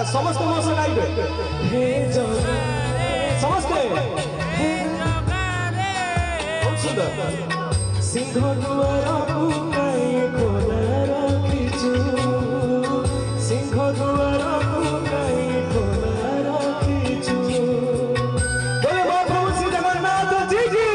अच्छा समस्त मोर से गाइबे हे जगा समस्त हे जगा रे बहुत सुंदर सिंह दुआरा पुकाई खोला रखिछु सिंह दुआरा पुकाई खोला रखिछु बोले महाप्रभु श्री जगन्नाथ जी की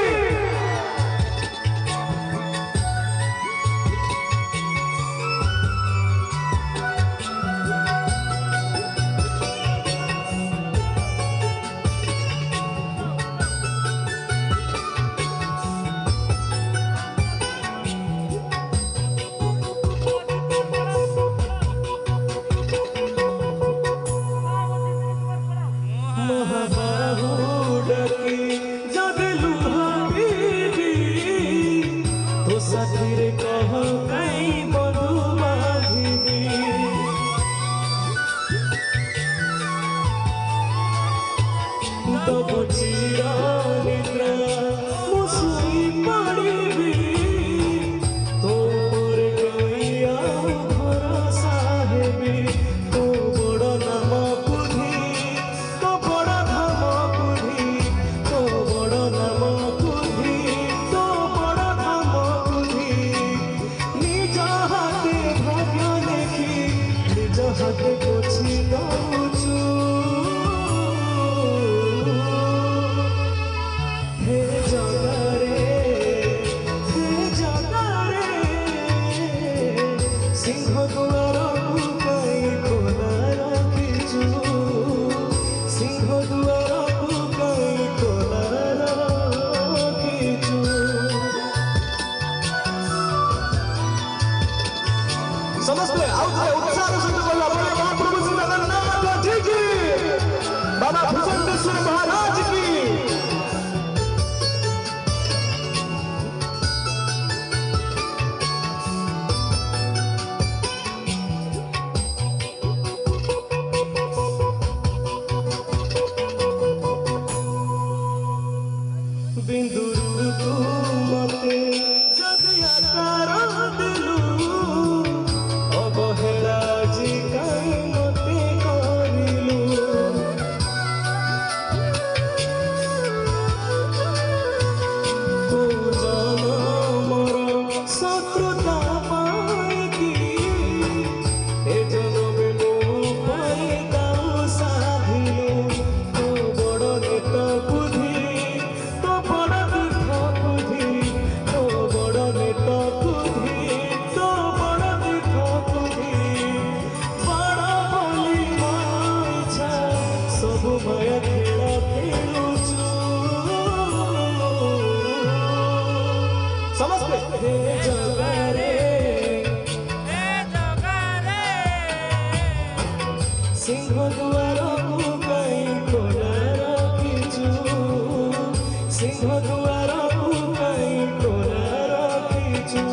समस्त उत्साह महाप्रभु श्री जगन्नाथ जी की बाबा भूषणेश्वर महाराज की बिंदुरु तू मते जदि आकार दिलु अवहेला जी काई मते करिलु तू जानो मोर शत्रुता पाई ए जनमे मो पाई ताऊ साधिलु तो बड़ नेता बुद्धि समस्त हे जगा रे सिंह दुआरा पुकाई खोला रखिछु सिंह दुआरा पुकाई खोला रखिछु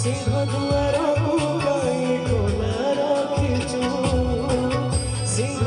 सिंह दुआरा पुकाई खोला रखिछु सिंह